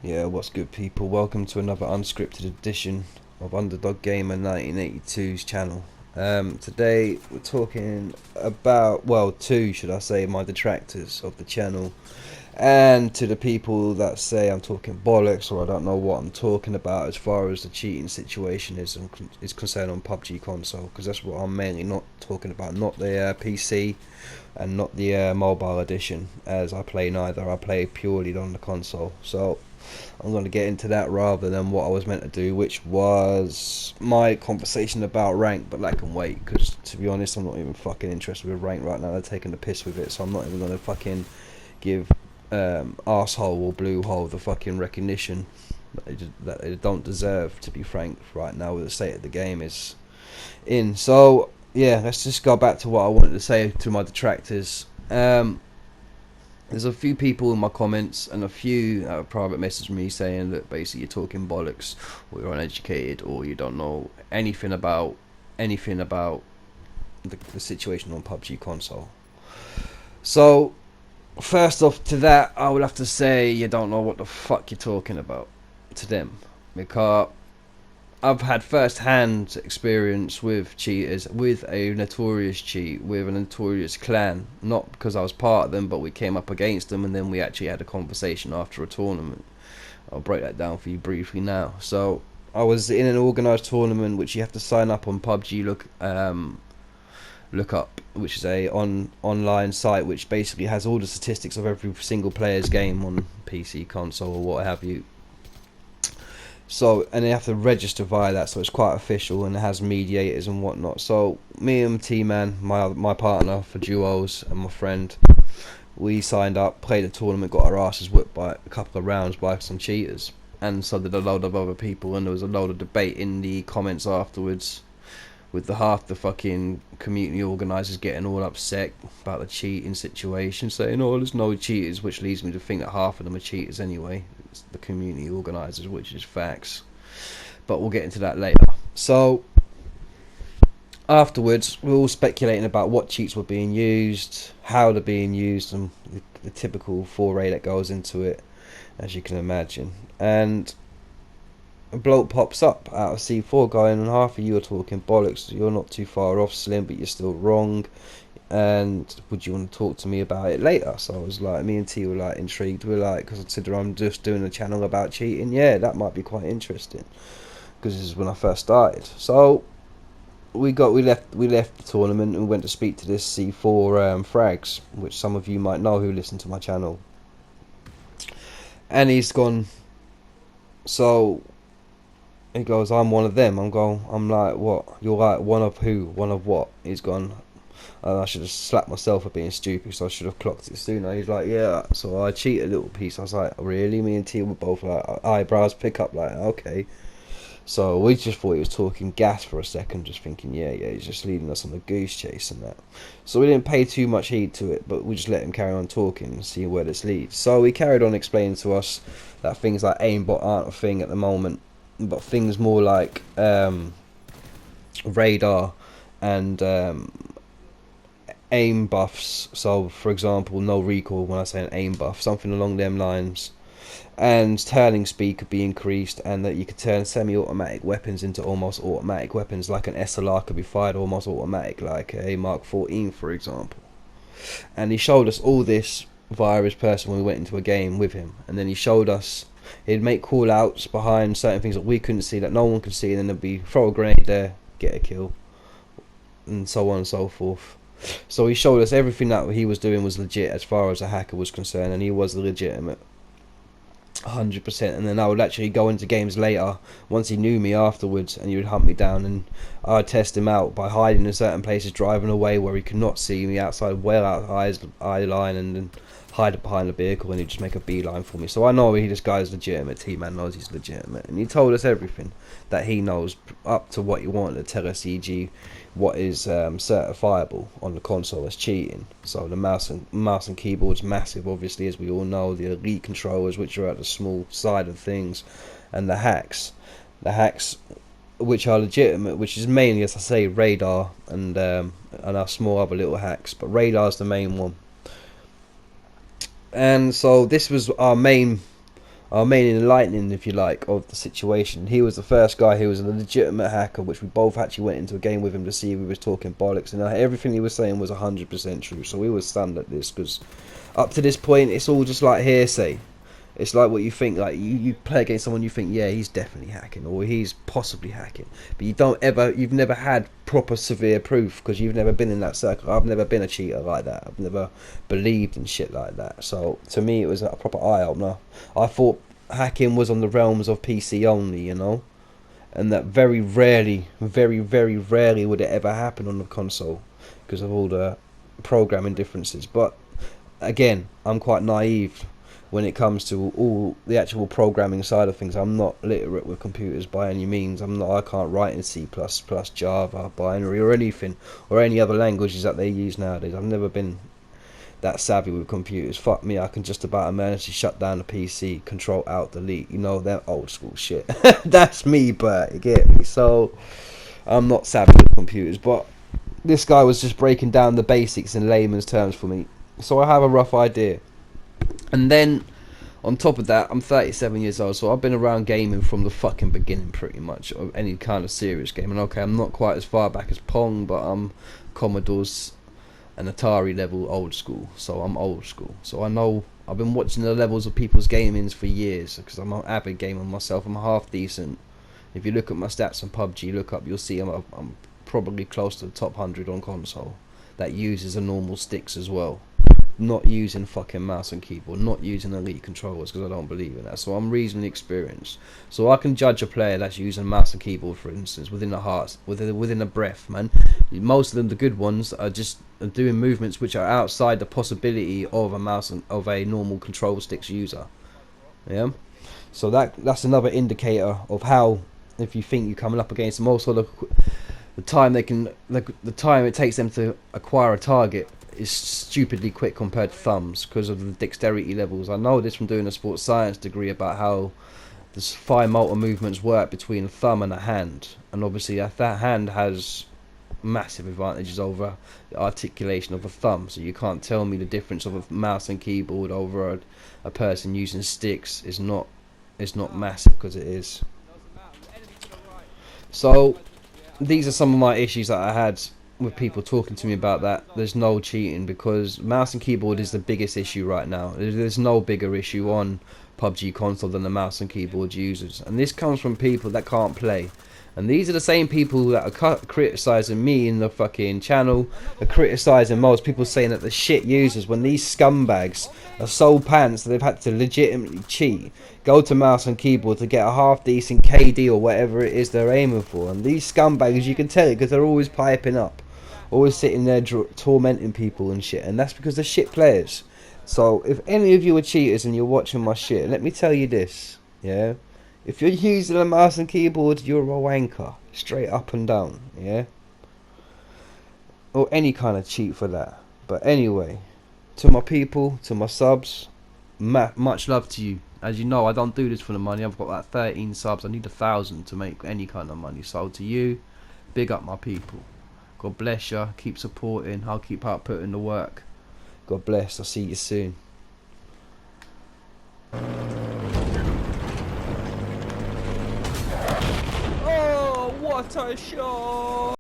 Yeah, what's good, people? Welcome to another unscripted edition of Underdog Gamer 1982's channel. Today we're talking about, well, two, should I say, my detractors of the channel, and to the people that say I'm talking bollocks or I don't know what I'm talking about as far as the cheating situation is concerned on PUBG Console, because that's what I'm mainly not talking about, not the PC and not the mobile edition, as I play neither. I play purely on the console. So I'm going to get into that rather than what I was meant to do, which was my conversation about rank, but that can wait, because to be honest, I'm not even fucking interested with rank right now. They're taking the piss with it, so I'm not even going to fucking give arsehole or blue hole the fucking recognition that they don't deserve, to be frank, right now with the state of the game is in. So yeah, let's just go back to what I wanted to say to my detractors. There's a few people in my comments and a few that have private messaged me saying that basically you're talking bollocks, or you're uneducated, or you don't know anything about the situation on PUBG Console. So first off, to that I would have to say you don't know what the fuck you're talking about to them, because I've had first-hand experience with cheaters, with a notorious cheat, with a notorious clan. Not because I was part of them, but we came up against them, and then we actually had a conversation after a tournament. I'll break that down for you briefly now. So I was in an organised tournament, which you have to sign up on PUBG Look Up, which is a online site which basically has all the statistics of every single player's game on PC, console, or what have you. So, and they have to register via that, so it's quite official, and it has mediators and whatnot. So me and T-Man, my partner for duos, and my friend, we signed up, played the tournament, got our asses whipped by a couple of rounds by some cheaters, and so did a load of other people, and there was a load of debate in the comments afterwards, with the half the fucking community organisers getting all upset about the cheating situation, saying, oh, there's no cheaters, which leads me to think that half of them are cheaters anyway. It's the community organisers, which is facts. But we'll get into that later. So, afterwards, we're all speculating about what cheats were being used, how they're being used, and the typical foray that goes into it, as you can imagine. And a bloke pops up out of C4 going, and half of you are talking bollocks, you're not too far off, Slim, but you're still wrong, and would you want to talk to me about it later? So I was like, me and T were like intrigued, we're like, because consider I'm just doing a channel about cheating, yeah, that might be quite interesting, because this is when I first started. So we left the tournament and we went to speak to this C4 frags, which some of you might know who listen to my channel, and he's gone, so he goes, I'm one of them. I'm like, what? You're like, one of who? One of what? He's gone, and I should have slapped myself for being stupid, so I should have clocked it sooner. He's like, yeah, so I cheated a little piece. I was like, really? Me and T were both like, eyebrows pick up, like, okay. So we just thought he was talking gas for a second, just thinking, yeah, he's just leading us on a goose chase and that. So we didn't pay too much heed to it, but we just let him carry on talking and see where this leads. So he carried on explaining to us that things like aimbot aren't a thing at the moment, but things more like radar and aim buffs. So for example, no recoil when I say an aim buff, something along them lines, and turning speed could be increased, and that you could turn semi-automatic weapons into almost automatic weapons, like an SLR could be fired almost automatic, like a Mark 14 for example. And he showed us all this via his person when we went into a game with him, and then he showed us, he'd make call outs behind certain things that we couldn't see, that no one could see, and then there'd be throw a grenade there, get a kill, and so on and so forth. So he showed us everything that he was doing was legit as far as a hacker was concerned, and he was legitimate 100%. And then I would actually go into games later once he knew me afterwards, and he would hunt me down, and I'd test him out by hiding in certain places, driving away where he could not see me outside, well out of his eye line, and then hide behind the vehicle, and he'd just make a beeline for me. So I know this guy's legitimate. T-Man knows he's legitimate, and he told us everything that he knows up to what he wanted to tell us, e.g. what is certifiable on the console as cheating. So the mouse and keyboard's massive, obviously, as we all know. The elite controllers, which are at the small side of things, and the hacks which are legitimate, which is mainly, as I say, radar and our small other little hacks, but radar's the main one. And so this was our main our main enlightening, if you like, of the situation. He was the first guy who was a legitimate hacker, which we both actually went into a game with him to see if he was talking bollocks, and everything he was saying was 100% true. So we were stunned at this, because up to this point, it's all just like hearsay. It's like what you think, like you play against someone, you think, yeah, he's definitely hacking, or he's possibly hacking, but you've never had proper severe proof, because you've never been in that circle. I've never been a cheater like that. I've never believed in shit like that. So to me, it was a proper eye opener. I thought hacking was on the realms of PC only, and that very rarely, very very rarely would it ever happen on the console because of all the programming differences. But again, I'm quite naive when it comes to all the actual programming side of things. I'm not literate with computers by any means. I can't write in C++, Java, binary, or anything, or any other languages that they use nowadays. I've never been that savvy with computers. Fuck me, I can just about manage to shut down a PC, control alt delete, that old school shit. That's me, but you get me. So I'm not savvy with computers, but this guy was just breaking down the basics in layman's terms for me, so I have a rough idea. And then on top of that, I'm 37 years old, so I've been around gaming from the fucking beginning, pretty much, of any kind of serious game. And okay, I'm not quite as far back as Pong, but I'm Commodore's and Atari level old school, so I'm old school. So I know, I've been watching the levels of people's gamings for years, because I'm an avid gamer myself. I'm half decent. If you look at my stats on PUBG, you'll see I'm probably close to the top 100 on console that uses a normal sticks as well, not using fucking mouse and keyboard, not using elite controllers, because I don't believe in that. So I'm reasonably experienced, so I can judge a player that's using mouse and keyboard, for instance, within a breath, man. Most of them, the good ones, are just doing movements which are outside the possibility of a mouse and of a normal control sticks user. Yeah, so that's another indicator of how, if you think you're coming up against them, also the time the time it takes them to acquire a target is stupidly quick compared to thumbs, because of the dexterity levels. I know this from doing a sports science degree about how the fine motor movements work between a thumb and a hand, and obviously that hand has massive advantages over the articulation of a thumb. So you can't tell me the difference of a mouse and keyboard over a person using sticks is not massive, because it is. So these are some of my issues that I had with people talking to me about that. There's no cheating, because mouse and keyboard is the biggest issue right now. There's no bigger issue on PUBG Console than the mouse and keyboard users, and this comes from people that can't play. And these are the same people that are criticising me in the fucking channel, are criticising most people, saying that the shit users, when these scumbags are so pants that they've had to legitimately cheat, go to mouse and keyboard to get a half decent KD or whatever it is they're aiming for. And these scumbags, you can tell it because they're always piping up, always sitting there tormenting people and shit, and that's because they're shit players. So if any of you are cheaters and you're watching my shit, let me tell you this, yeah? If you're using a mouse and keyboard, you're a wanker, straight up and down, yeah? Or any kind of cheat for that. But anyway, to my people, to my subs, much love to you. As you know, I don't do this for the money. I've got like 13 subs. I need 1,000 to make any kind of money. So to you, big up my people. God bless you. Keep supporting. I'll keep outputting the work. God bless. I'll see you soon. Oh, what a shot!